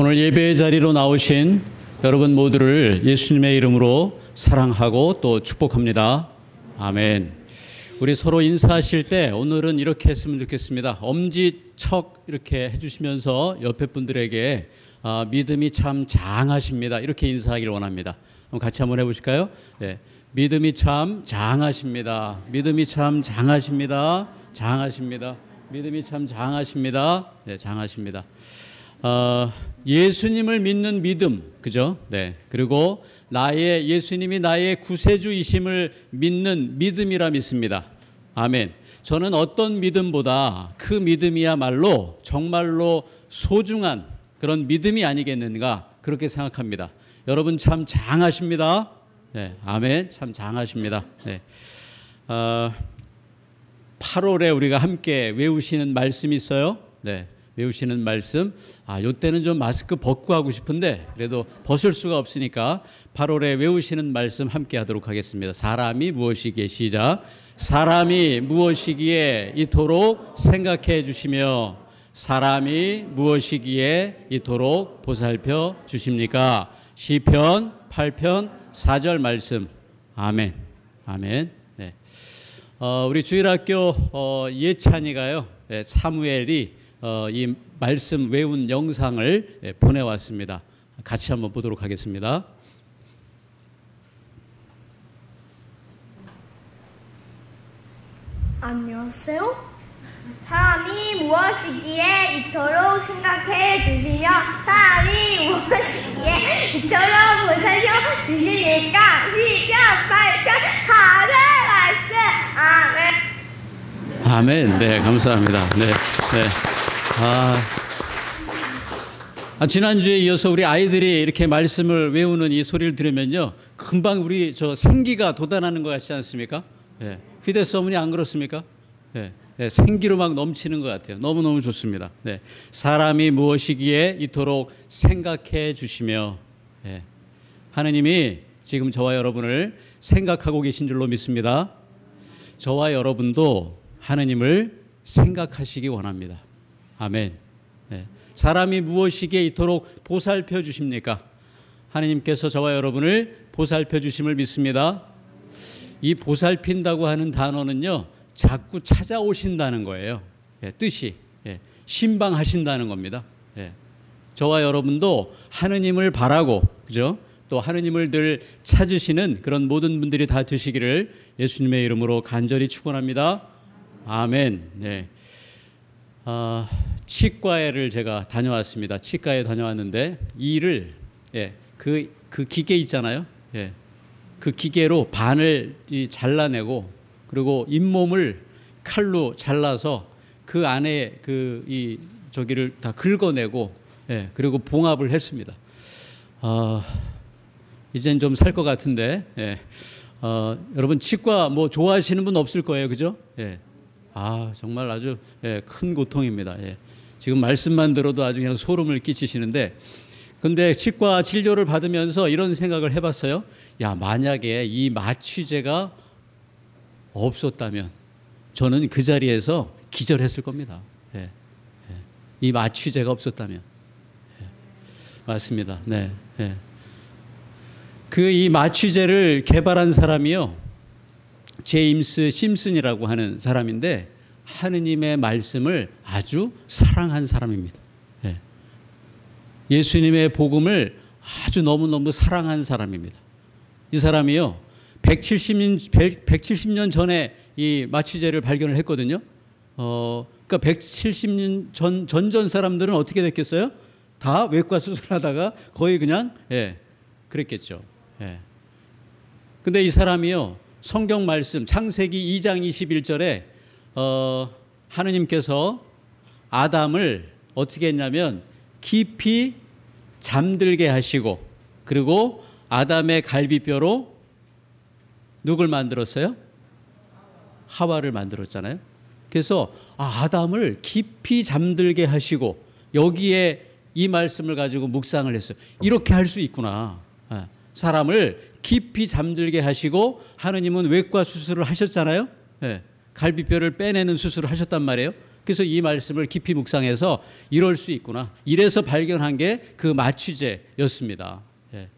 오늘 예배의 자리로 나오신 여러분 모두를 예수님의 이름으로 사랑하고 또 축복합니다. 아멘. 우리 서로 인사하실 때 오늘은 이렇게 했으면 좋겠습니다. 엄지척 이렇게 해주시면서 옆에 분들에게 믿음이 참 장하십니다. 이렇게 인사하기를 원합니다. 그럼 같이 한번 해보실까요? 네. 믿음이 참 장하십니다. 믿음이 참 장하십니다. 장하십니다. 믿음이 참 장하십니다. 네, 장하십니다. 예수님을 믿는 믿음, 그죠? 네. 그리고 예수님이 나의 구세주이심을 믿는 믿음이라 믿습니다. 아멘. 저는 어떤 믿음보다 그 믿음이야말로 정말로 소중한 그런 믿음이 아니겠는가 그렇게 생각합니다. 여러분 참 장하십니다. 네. 아멘. 참 장하십니다. 네. 8월에 우리가 함께 외우시는 말씀이 있어요. 네. 외우시는 말씀. 요때는 좀 마스크 벗고 하고 싶은데 그래도 벗을 수가 없으니까 8월에 외우시는 말씀 함께 하도록 하겠습니다. 사람이 무엇이기에 시작. 사람이 무엇이기에 이토록 생각해 주시며 사람이 무엇이기에 이토록 보살펴 주십니까? 시편 8편 4절 말씀. 아멘. 아멘. 네. 우리 주일학교 예찬이가요. 네, 사무엘이 이 말씀 외운 영상을 보내왔습니다. 같이 한번 보도록 하겠습니다. 안녕하세요. 사람이 무엇이기에 이토록 생각해 주시며 사람이 무엇이기에 이토록 보살펴 주시니까 시편 8편 4절 말씀. 아멘. 아멘. 네, 감사합니다. 네, 네. 지난주에 이어서 우리 아이들이 이렇게 말씀을 외우는 이 소리를 들으면요, 금방 우리 생기가 돋아나는 것 같지 않습니까? 네. 휴대서문이 안 그렇습니까? 네. 네. 생기로 막 넘치는 것 같아요. 너무너무 좋습니다. 네. 사람이 무엇이기에 이토록 생각해 주시며, 네. 하느님이 지금 저와 여러분을 생각하고 계신 줄로 믿습니다. 저와 여러분도 하느님을 생각하시기 원합니다. 아멘. 네. 사람이 무엇이기에 이토록 보살펴 주십니까? 하느님께서 저와 여러분을 보살펴 주심을 믿습니다. 이 보살핀다고 하는 단어는요, 자꾸 찾아오신다는 거예요. 예, 뜻이. 예, 신방하신다는 겁니다. 예. 저와 여러분도 하느님을 바라고, 그죠? 또 하느님을 늘 찾으시는 그런 모든 분들이 다 되시기를 예수님의 이름으로 간절히 축원합니다. 아멘. 네. 치과에를 제가 다녀왔습니다. 치과에 다녀왔는데 이를 그 기계 있잖아요. 예. 그 기계로 반을 잘라내고 그리고 잇몸을 칼로 잘라서 그 안에 저기를 다 긁어내고 그리고 봉합을 했습니다. 이젠 좀 살 것 같은데 여러분 치과 뭐 좋아하시는 분 없을 거예요, 그죠? 예. 정말 아주 큰 고통입니다. 예. 지금 말씀만 들어도 아주 그냥 소름을 끼치시는데, 근데 치과 진료를 받으면서 이런 생각을 해봤어요. 야, 만약에 이 마취제가 없었다면 저는 그 자리에서 기절했을 겁니다. 예. 예. 이 마취제가 없었다면. 예. 맞습니다. 네. 예. 이 마취제를 개발한 사람이요, 제임스 심슨이라고 하는 사람인데 하느님의 말씀을 아주 사랑한 사람입니다. 예. 예수님의 복음을 아주 너무너무 사랑한 사람입니다. 이 사람이요, 170년 전에 이 마취제를 발견을 했거든요. 그러니까 170년 전 사람들은 어떻게 됐겠어요? 다 외과 수술하다가 거의 그냥 그랬겠죠. 예. 근데 이 사람이요, 성경 말씀 창세기 2장 21절에 하느님께서 아담을 어떻게 했냐면 깊이 잠들게 하시고 그리고 아담의 갈비뼈로 누굴 만들었어요? 하와를 만들었잖아요. 그래서 아담을 깊이 잠들게 하시고 여기에 이 말씀을 가지고 묵상을 했어요. 이렇게 할 수 있구나. 사람을 깊이 잠들게 하시고 하느님은 외과 수술을 하셨잖아요. 갈비뼈를 빼내는 수술을 하셨단 말이에요. 그래서 이 말씀을 깊이 묵상해서 이럴 수 있구나. 이래서 발견한 게 그 마취제였습니다. 예.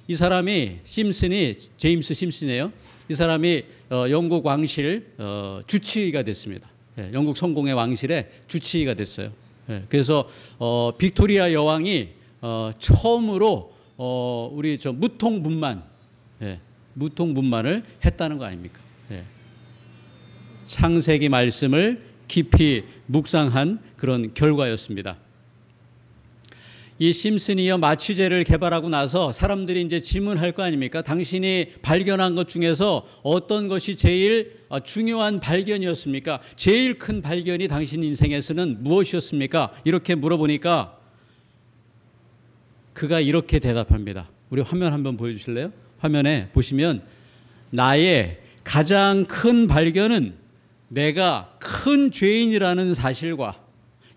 이 사람이 제임스 심슨이에요. 이 사람이 영국 왕실 주치의가 됐습니다. 예. 영국 성공의 왕실의 주치의가 됐어요. 예. 그래서 빅토리아 여왕이 처음으로 우리 무통분만, 예. 무통분만을 했다는 거 아닙니까? 예. 창세기 말씀을 깊이 묵상한 그런 결과였습니다. 이 심슨이요 마취제를 개발하고 나서 사람들이 이제 질문할 거 아닙니까? 당신이 발견한 것 중에서 어떤 것이 제일 중요한 발견이었습니까? 제일 큰 발견이 당신 인생에서는 무엇이었습니까? 이렇게 물어보니까 그가 이렇게 대답합니다. 우리 화면 한번 보여주실래요? 화면에 보시면 나의 가장 큰 발견은 내가 큰 죄인이라는 사실과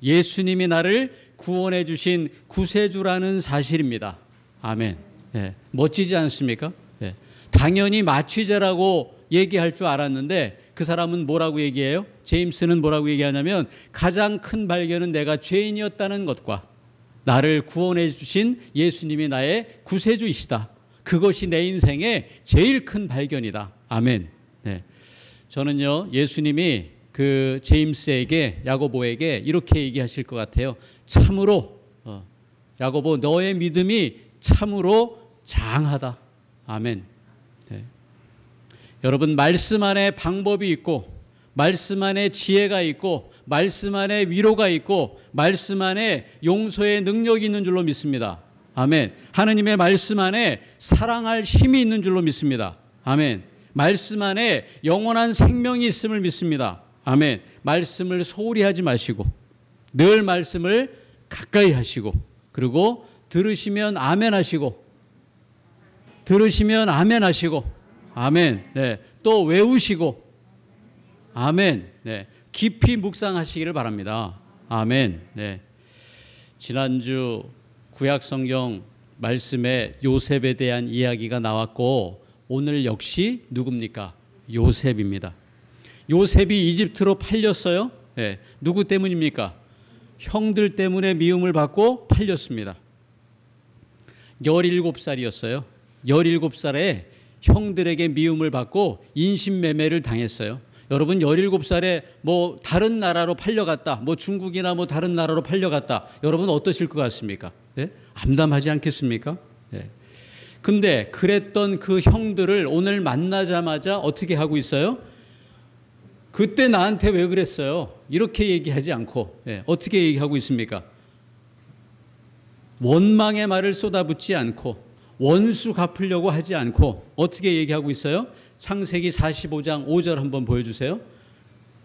예수님이 나를 구원해 주신 구세주라는 사실입니다. 아멘. 예, 멋지지 않습니까? 예, 당연히 마취제라고 얘기할 줄 알았는데 그 사람은 뭐라고 얘기해요? 제임스는 뭐라고 얘기하냐면 가장 큰 발견은 내가 죄인이었다는 것과 나를 구원해 주신 예수님이 나의 구세주이시다. 그것이 내 인생의 제일 큰 발견이다. 아멘. 네. 저는요, 예수님이 그 제임스에게, 야고보에게 이렇게 얘기하실 것 같아요. 참으로, 야고보, 너의 믿음이 참으로 장하다. 아멘. 네. 여러분, 말씀 안에 방법이 있고, 말씀 안에 지혜가 있고, 말씀 안에 위로가 있고, 말씀 안에 용서의 능력이 있는 줄로 믿습니다. 아멘. 하느님의 말씀 안에 사랑할 힘이 있는 줄로 믿습니다. 아멘. 말씀 안에 영원한 생명이 있음을 믿습니다. 아멘. 말씀을 소홀히 하지 마시고 늘 말씀을 가까이 하시고 그리고 들으시면 아멘 하시고 들으시면 아멘 하시고 아멘. 네. 또 외우시고 아멘. 네. 깊이 묵상하시기를 바랍니다. 아멘. 네. 지난주 구약 성경 말씀에 요셉에 대한 이야기가 나왔고 오늘 역시 누굽니까? 요셉입니다. 요셉이 이집트로 팔렸어요. 네. 누구 때문입니까? 형들 때문에 미움을 받고 팔렸습니다. 17살이었어요. 17살에 형들에게 미움을 받고 인신매매를 당했어요. 여러분 17살에 뭐 다른 나라로 팔려갔다. 뭐 중국이나 뭐 다른 나라로 팔려갔다. 여러분 어떠실 것 같습니까? 네? 암담하지 않겠습니까? 네. 근데 그랬던 그 형들을 오늘 만나자마자 어떻게 하고 있어요? 그때 나한테 왜 그랬어요? 이렇게 얘기하지 않고 어떻게 얘기하고 있습니까? 원망의 말을 쏟아붓지 않고 원수 갚으려고 하지 않고 어떻게 얘기하고 있어요? 창세기 45장 5절 한번 보여주세요.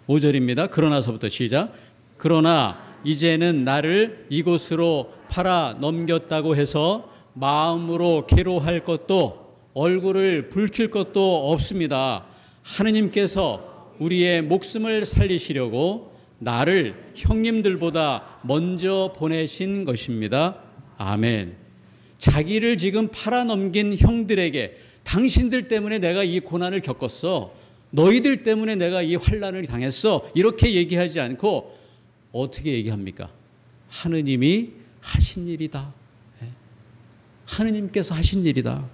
5절입니다. 그러나서부터 시작. 그러나 이제는 나를 이곳으로 팔아 넘겼다고 해서 마음으로 괴로워할 것도 얼굴을 붉힐 것도 없습니다. 하느님께서 우리의 목숨을 살리시려고 나를 형님들보다 먼저 보내신 것입니다. 아멘. 자기를 지금 팔아넘긴 형들에게 당신들 때문에 내가 이 고난을 겪었어. 너희들 때문에 내가 이 환난을 당했어. 이렇게 얘기하지 않고 어떻게 얘기합니까? 하느님이 하신 일이다. 하느님께서 하신 일이다.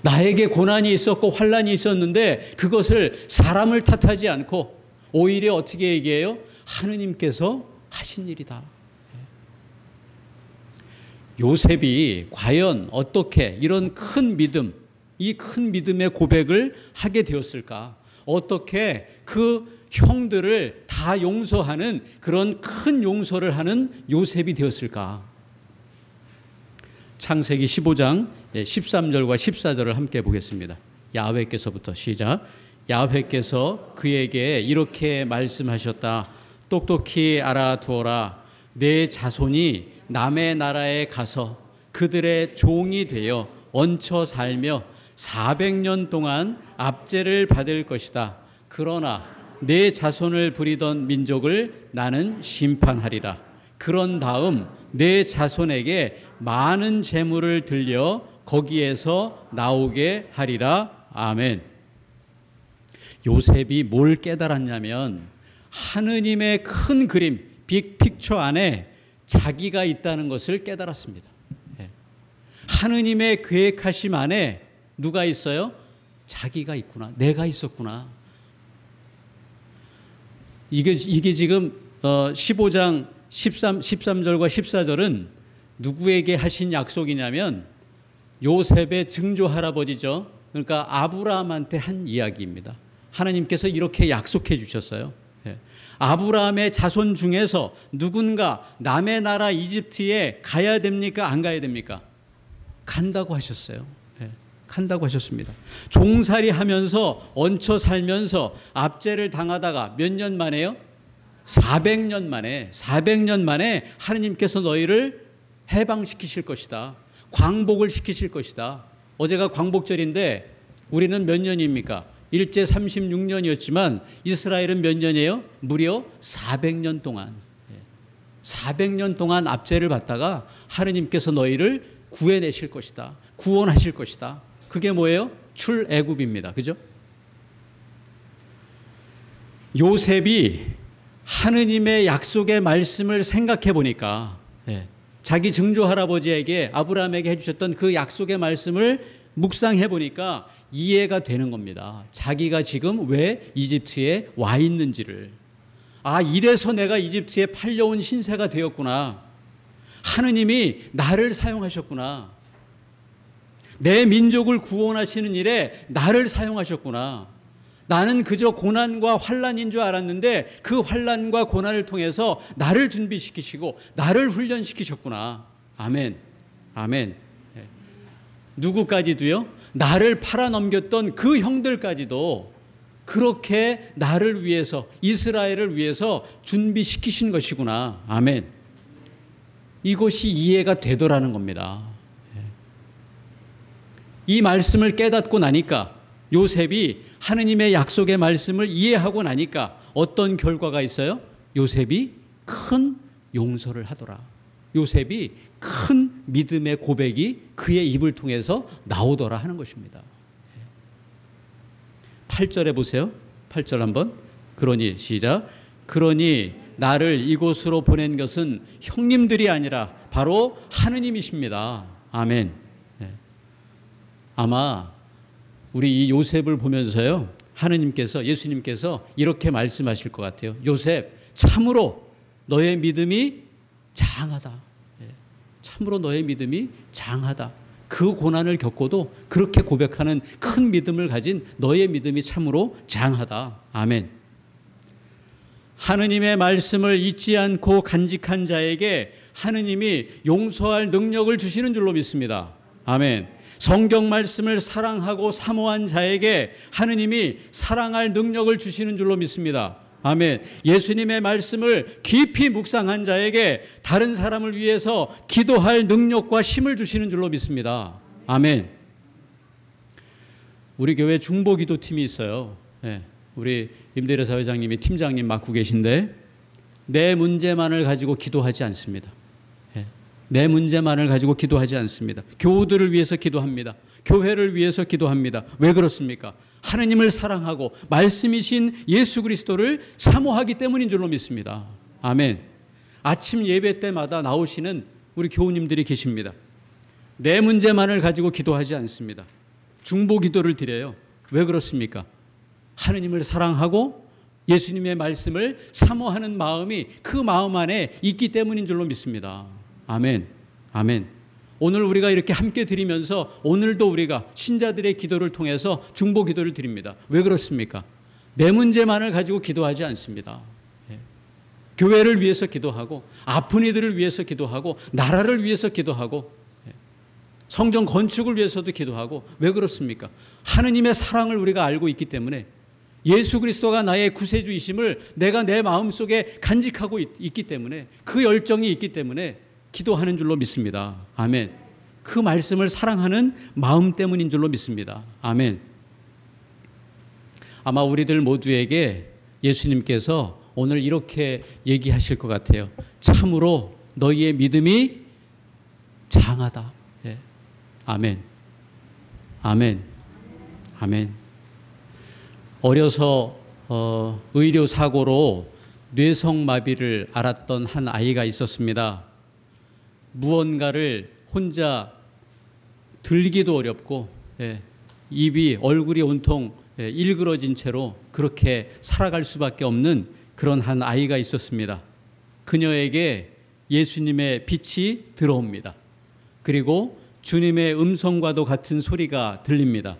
나에게 고난이 있었고 환난이 있었는데 그것을 사람을 탓하지 않고 오히려 어떻게 얘기해요? 하느님께서 하신 일이다. 요셉이 과연 어떻게 이런 큰 믿음, 이 큰 믿음의 고백을 하게 되었을까? 어떻게 그 형들을 다 용서하는 그런 큰 용서를 하는 요셉이 되었을까? 창세기 15장 13절과 14절을 함께 보겠습니다. 야훼께서부터 시작. 야훼께서 그에게 이렇게 말씀하셨다. 똑똑히 알아두어라. 내 자손이 남의 나라에 가서 그들의 종이 되어 얹혀 살며 400년 동안 압제를 받을 것이다. 그러나 내 자손을 부리던 민족을 나는 심판하리라. 그런 다음 내 자손에게 많은 재물을 들려 거기에서 나오게 하리라. 아멘. 요셉이 뭘 깨달았냐면 하느님의 큰 그림, 빅픽처 안에 자기가 있다는 것을 깨달았습니다. 하느님의 계획하심 안에 누가 있어요? 자기가 있구나. 내가 있었구나. 이게 지금 15장 13절과 14절은 누구에게 하신 약속이냐면 요셉의 증조 할아버지죠. 그러니까 아브라함한테 한 이야기입니다. 하나님께서 이렇게 약속해 주셨어요. 아브라함의 자손 중에서 누군가 남의 나라 이집트에 가야 됩니까? 안 가야 됩니까? 간다고 하셨어요. 간다고 하셨습니다. 종살이 하면서 얹혀 살면서 압제를 당하다가 몇 년 만에요? 400년 만에 하나님께서 너희를 해방시키실 것이다. 광복을 시키실 것이다. 어제가 광복절인데 우리는 몇 년입니까? 일제 36년이었지만 이스라엘은 몇 년이에요? 무려 400년 동안. 400년 동안 압제를 받다가 하나님께서 너희를 구해내실 것이다. 구원하실 것이다. 그게 뭐예요? 출애굽입니다. 그죠? 요셉이 하느님의 약속의 말씀을 생각해 보니까 자기 증조 할아버지에게 아브라함에게 해주셨던 그 약속의 말씀을 묵상해 보니까 이해가 되는 겁니다. 자기가 지금 왜 이집트에 와 있는지를. 아, 이래서 내가 이집트에 팔려온 신세가 되었구나. 하느님이 나를 사용하셨구나. 내 민족을 구원하시는 일에 나를 사용하셨구나. 나는 그저 고난과 환난인 줄 알았는데 그 환난과 고난을 통해서 나를 준비시키시고 나를 훈련시키셨구나. 아멘. 아멘. 누구까지도요? 나를 팔아넘겼던 그 형들까지도 그렇게 나를 위해서, 이스라엘을 위해서 준비시키신 것이구나. 아멘. 이것이 이해가 되더라는 겁니다. 이 말씀을 깨닫고 나니까, 요셉이 하느님의 약속의 말씀을 이해하고 나니까 어떤 결과가 있어요? 요셉이 큰 용서를 하더라. 요셉이 큰 믿음의 고백이 그의 입을 통해서 나오더라 하는 것입니다. 8절에 보세요. 8절 한번. 그러니 시작. 그러니 나를 이곳으로 보낸 것은 형님들이 아니라 바로 하느님이십니다. 아멘. 아마 우리 이 요셉을 보면서요, 하느님께서, 예수님께서 이렇게 말씀하실 것 같아요. 요셉, 참으로 너의 믿음이 장하다. 참으로 너의 믿음이 장하다. 그 고난을 겪고도 그렇게 고백하는 큰 믿음을 가진 너의 믿음이 참으로 장하다. 아멘. 하느님의 말씀을 잊지 않고 간직한 자에게 하느님이 용서할 능력을 주시는 줄로 믿습니다. 아멘. 성경 말씀을 사랑하고 사모한 자에게 하느님이 사랑할 능력을 주시는 줄로 믿습니다. 아멘. 예수님의 말씀을 깊이 묵상한 자에게 다른 사람을 위해서 기도할 능력과 힘을 주시는 줄로 믿습니다. 아멘. 우리 교회 중보기도팀이 있어요. 우리 임대래 사회장님이 팀장님 맡고 계신데 내 문제만을 가지고 기도하지 않습니다. 내 문제만을 가지고 기도하지 않습니다. 교우들을 위해서 기도합니다. 교회를 위해서 기도합니다. 왜 그렇습니까? 하느님을 사랑하고 말씀이신 예수 그리스도를 사모하기 때문인 줄로 믿습니다. 아멘. 아침 예배 때마다 나오시는 우리 교우님들이 계십니다. 내 문제만을 가지고 기도하지 않습니다. 중보 기도를 드려요. 왜 그렇습니까? 하느님을 사랑하고 예수님의 말씀을 사모하는 마음이 그 마음 안에 있기 때문인 줄로 믿습니다. 아멘. 아멘. 오늘 우리가 이렇게 함께 드리면서 오늘도 우리가 신자들의 기도를 통해서 중보 기도를 드립니다. 왜 그렇습니까? 내 문제만을 가지고 기도하지 않습니다. 교회를 위해서 기도하고 아픈 이들을 위해서 기도하고 나라를 위해서 기도하고 성전 건축을 위해서도 기도하고 왜 그렇습니까? 하느님의 사랑을 우리가 알고 있기 때문에 예수 그리스도가 나의 구세주이심을 내가 내 마음속에 간직하고 있기 때문에 그 열정이 있기 때문에 기도하는 줄로 믿습니다. 아멘. 그 말씀을 사랑하는 마음 때문인 줄로 믿습니다. 아멘. 아마 우리들 모두에게 예수님께서 오늘 이렇게 얘기하실 것 같아요. 참으로 너희의 믿음이 장하다. 예. 아멘. 아멘. 아멘. 어려서 의료사고로 뇌성마비를 앓았던 한 아이가 있었습니다. 무언가를 혼자 들기도 어렵고 입이 얼굴이 온통 일그러진 채로 그렇게 살아갈 수밖에 없는 그런 한 아이가 있었습니다. 그녀에게 예수님의 빛이 들어옵니다. 그리고 주님의 음성과도 같은 소리가 들립니다.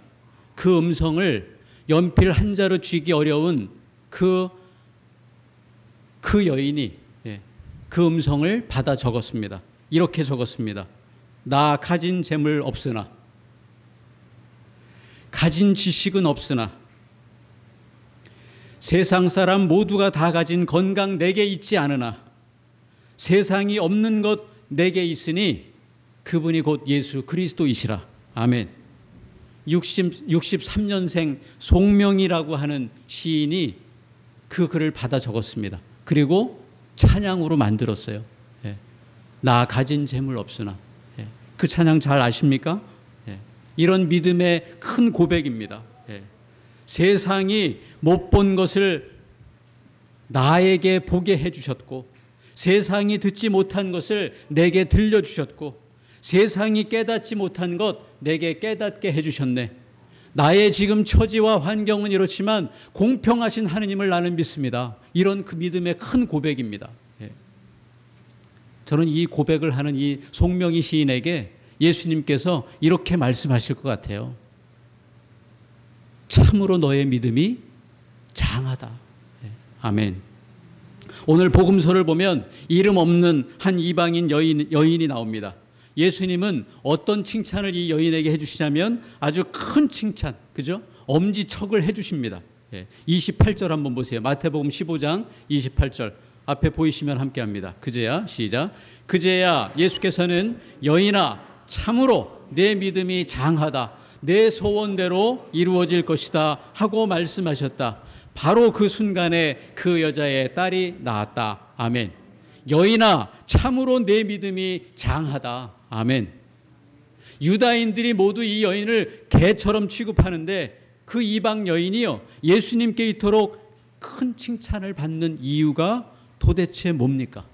그 음성을 연필 한자로 쥐기 어려운 그 여인이 그 음성을 받아 적었습니다. 이렇게 적었습니다. 나 가진 재물 없으나, 가진 지식은 없으나, 세상 사람 모두가 다 가진 건강 내게 있지 않으나 세상이 없는 것 내게 있으니 그분이 곧 예수 그리스도이시라. 아멘. 63년생 송명이라고 하는 시인이 그 글을 받아 적었습니다. 그리고 찬양으로 만들었어요. 나 가진 재물 없으나. 그 찬양 잘 아십니까? 이런 믿음의 큰 고백입니다. 세상이 못 본 것을 나에게 보게 해주셨고, 세상이 듣지 못한 것을 내게 들려주셨고, 세상이 깨닫지 못한 것 내게 깨닫게 해주셨네. 나의 지금 처지와 환경은 이렇지만 공평하신 하느님을 나는 믿습니다. 이런 그 믿음의 큰 고백입니다. 저는 이 고백을 하는 이 송명희 시인에게 예수님께서 이렇게 말씀하실 것 같아요. 참으로 너의 믿음이 장하다. 아멘. 오늘 복음서를 보면 이름 없는 한 이방인 여인이 나옵니다. 예수님은 어떤 칭찬을 이 여인에게 해주시냐면 아주 큰 칭찬, 그죠? 엄지척을 해주십니다. 28절 한번 보세요. 마태복음 15장 28절 앞에 보이시면 함께합니다. 그제야, 시작. 그제야 예수께서는 여인아 참으로 내 믿음이 장하다. 내 소원대로 이루어질 것이다 하고 말씀하셨다. 바로 그 순간에 그 여자의 딸이 낳았다. 아멘. 여인아 참으로 내 믿음이 장하다. 아멘. 유다인들이 모두 이 여인을 개처럼 취급하는데 그 이방 여인이요 예수님께 이토록 큰 칭찬을 받는 이유가 도대체 뭡니까?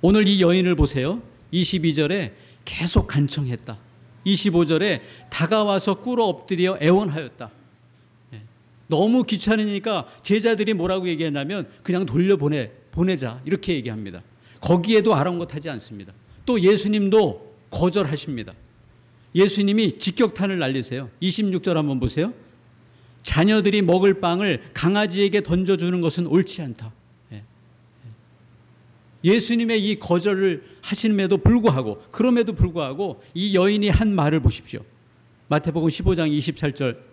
오늘 이 여인을 보세요. 22절에 계속 간청했다. 25절에 다가와서 꿇어 엎드려 애원하였다. 너무 귀찮으니까 제자들이 뭐라고 얘기했냐면 그냥 보내자 이렇게 얘기합니다. 거기에도 아랑곳하지 않습니다. 또 예수님도 거절하십니다. 예수님이 직격탄을 날리세요. 26절 한번 보세요. 자녀들이 먹을 빵을 강아지에게 던져주는 것은 옳지 않다. 예수님의 이 거절을 하심에도 불구하고, 그럼에도 불구하고 이 여인이 한 말을 보십시오. 마태복음 15장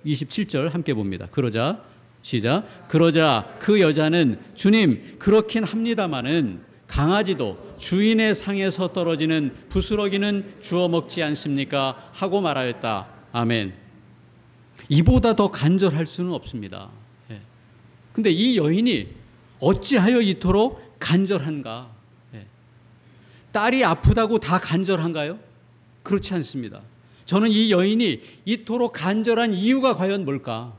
27절 함께 봅니다. 그러자, 시작. 그러자 그 여자는 주님 그렇긴 합니다마는 강아지도 주인의 상에서 떨어지는 부스러기는 주워 먹지 않습니까? 하고 말하였다. 아멘. 이보다 더 간절할 수는 없습니다. 근데 이 여인이 어찌하여 이토록 간절한가? 딸이 아프다고 다 간절한가요? 그렇지 않습니다. 저는 이 여인이 이토록 간절한 이유가 과연 뭘까?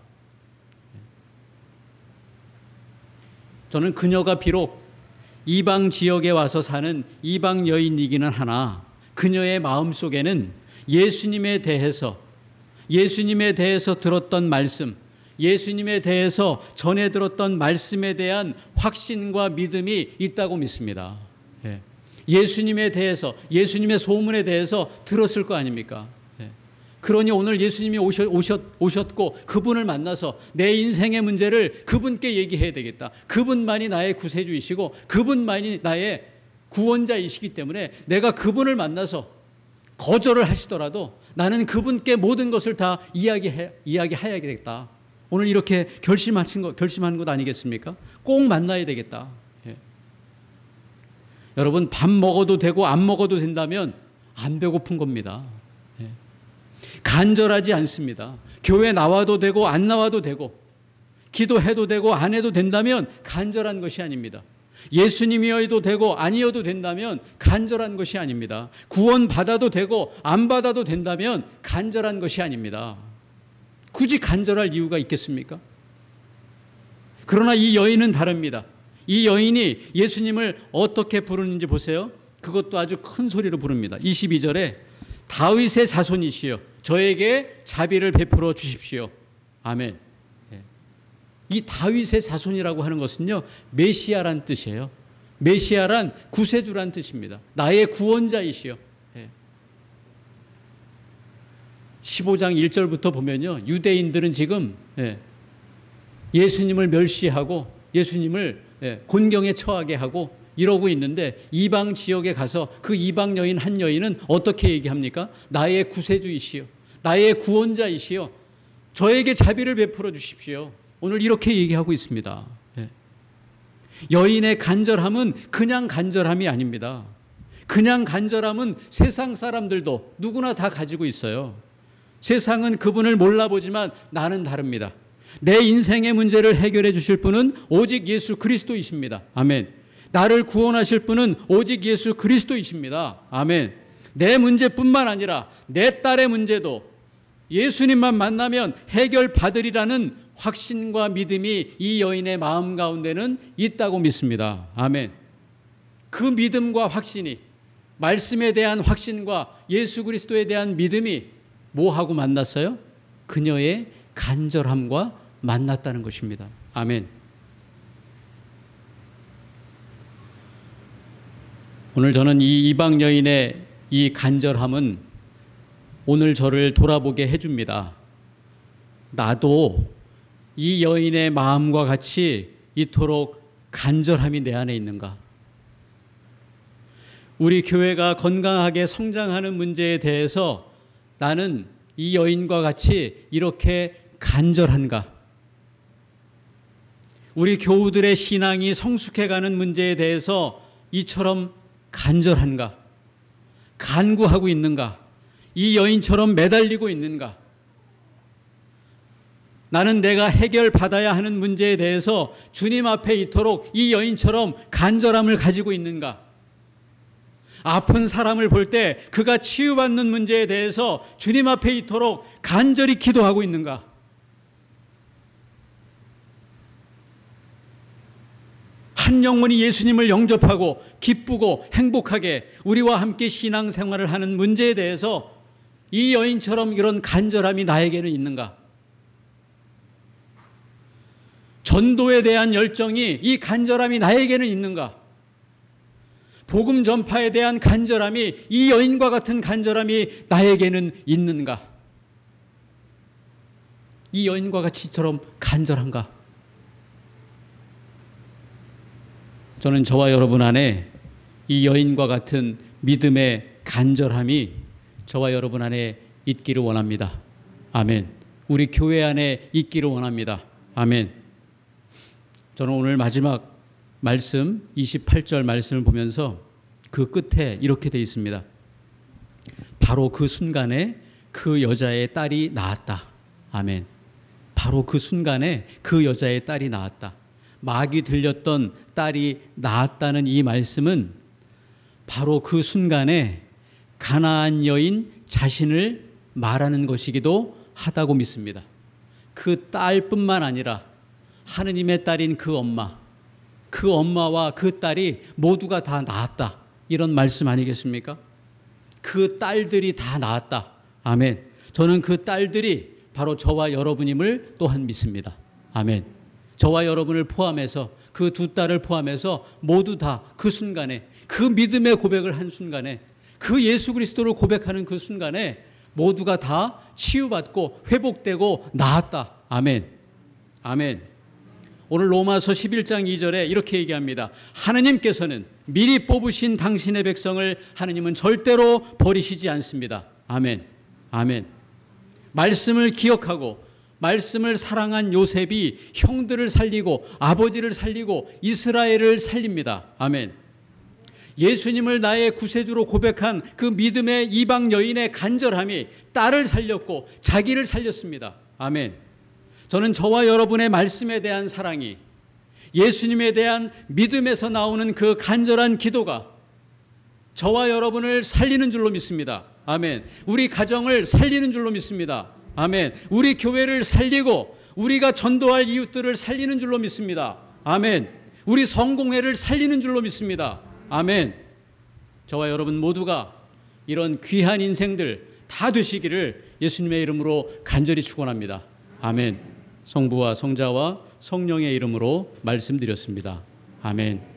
저는 그녀가 비록 이방 지역에 와서 사는 이방 여인이기는 하나 그녀의 마음속에는 예수님에 대해서 들었던 말씀, 예수님에 대해서 전해 들었던 말씀에 대한 확신과 믿음이 있다고 믿습니다. 예수님에 대해서, 예수님의 소문에 대해서 들었을 거 아닙니까? 그러니 오늘 예수님이 오셨고 그분을 만나서 내 인생의 문제를 그분께 얘기해야 되겠다. 그분만이 나의 구세주이시고 그분만이 나의 구원자이시기 때문에 내가 그분을 만나서 거절을 하시더라도 나는 그분께 모든 것을 다 이야기해야겠다. 오늘 이렇게 결심한 것 아니겠습니까? 꼭 만나야 되겠다. 여러분 밥 먹어도 되고 안 먹어도 된다면 안 배고픈 겁니다. 간절하지 않습니다. 교회 나와도 되고 안 나와도 되고 기도해도 되고 안 해도 된다면 간절한 것이 아닙니다. 예수님이어도 되고 아니어도 된다면 간절한 것이 아닙니다. 구원 받아도 되고 안 받아도 된다면 간절한 것이 아닙니다. 굳이 간절할 이유가 있겠습니까? 그러나 이 여인은 다릅니다. 이 여인이 예수님을 어떻게 부르는지 보세요. 그것도 아주 큰 소리로 부릅니다. 22절에 다윗의 자손이시여 저에게 자비를 베풀어 주십시오. 아멘. 이 다윗의 자손이라고 하는 것은요, 메시아란 뜻이에요. 메시아란 구세주란 뜻입니다. 나의 구원자이시여. 15장 1절부터 보면요, 유대인들은 지금 예수님을 멸시하고 예수님을 곤경에 처하게 하고 이러고 있는데, 이방 지역에 가서 그 이방 여인 한 여인은 어떻게 얘기합니까? 나의 구세주이시여, 나의 구원자이시여, 저에게 자비를 베풀어 주십시오. 오늘 이렇게 얘기하고 있습니다. 여인의 간절함은 그냥 간절함이 아닙니다. 그냥 간절함은 세상 사람들도 누구나 다 가지고 있어요. 세상은 그분을 몰라보지만 나는 다릅니다. 내 인생의 문제를 해결해 주실 분은 오직 예수 그리스도이십니다. 아멘. 나를 구원하실 분은 오직 예수 그리스도이십니다. 아멘. 내 문제뿐만 아니라 내 딸의 문제도 예수님만 만나면 해결받으리라는 확신과 믿음이 이 여인의 마음 가운데는 있다고 믿습니다. 아멘. 그 믿음과 확신이, 말씀에 대한 확신과 예수 그리스도에 대한 믿음이 뭐하고 만났어요? 그녀의 간절함과 만났다는 것입니다. 아멘. 오늘 저는 이 이방 여인의 이 간절함은 오늘 저를 돌아보게 해줍니다. 나도 이 여인의 마음과 같이 이토록 간절함이 내 안에 있는가? 우리 교회가 건강하게 성장하는 문제에 대해서 나는 이 여인과 같이 이렇게 간절한가? 우리 교우들의 신앙이 성숙해가는 문제에 대해서 이처럼 간절한가? 간구하고 있는가? 이 여인처럼 매달리고 있는가? 나는 내가 해결받아야 하는 문제에 대해서 주님 앞에 이토록 이 여인처럼 간절함을 가지고 있는가? 아픈 사람을 볼 때 그가 치유받는 문제에 대해서 주님 앞에 이토록 간절히 기도하고 있는가? 한 영혼이 예수님을 영접하고 기쁘고 행복하게 우리와 함께 신앙생활을 하는 문제에 대해서 이 여인처럼 이런 간절함이 나에게는 있는가? 전도에 대한 열정이, 이 간절함이 나에게는 있는가? 복음 전파에 대한 간절함이, 이 여인과 같은 간절함이 나에게는 있는가? 이 여인과 같이처럼 간절한가? 저는 저와 여러분 안에 이 여인과 같은 믿음의 간절함이 저와 여러분 안에 있기를 원합니다. 아멘. 우리 교회 안에 있기를 원합니다. 아멘. 저는 오늘 마지막 말씀 28절 말씀을 보면서 그 끝에 이렇게 되어 있습니다. 바로 그 순간에 그 여자의 딸이 나았다. 아멘. 바로 그 순간에 그 여자의 딸이 나았다. 막이 들렸던 딸이 나았다는 이 말씀은 바로 그 순간에 가나안 여인 자신을 말하는 것이기도 하다고 믿습니다. 그 딸뿐만 아니라 하느님의 딸인 그 엄마와 그 딸이 모두가 다 나았다. 이런 말씀 아니겠습니까? 그 딸들이 다 나았다. 아멘. 저는 그 딸들이 바로 저와 여러분임을 또한 믿습니다. 아멘. 저와 여러분을 포함해서, 그 두 딸을 포함해서 모두 다 그 순간에, 그 믿음의 고백을 한 순간에, 그 예수 그리스도를 고백하는 그 순간에 모두가 다 치유받고 회복되고 나았다. 아멘. 아멘. 오늘 로마서 11장 2절에 이렇게 얘기합니다. 하느님께서는 미리 뽑으신 당신의 백성을 하느님은 절대로 버리시지 않습니다. 아멘. 아멘. 말씀을 기억하고 말씀을 사랑한 요셉이 형들을 살리고 아버지를 살리고 이스라엘을 살립니다. 아멘. 예수님을 나의 구세주로 고백한 그 믿음의 이방 여인의 간절함이 딸을 살렸고 자기를 살렸습니다. 아멘. 저는 저와 여러분의 말씀에 대한 사랑이, 예수님에 대한 믿음에서 나오는 그 간절한 기도가 저와 여러분을 살리는 줄로 믿습니다. 아멘. 우리 가정을 살리는 줄로 믿습니다. 아멘. 우리 교회를 살리고 우리가 전도할 이웃들을 살리는 줄로 믿습니다. 아멘. 우리 성공회를 살리는 줄로 믿습니다. 아멘. 저와 여러분 모두가 이런 귀한 인생들 다 되시기를 예수님의 이름으로 간절히 축원합니다. 아멘. 성부와 성자와 성령의 이름으로 말씀드렸습니다. 아멘.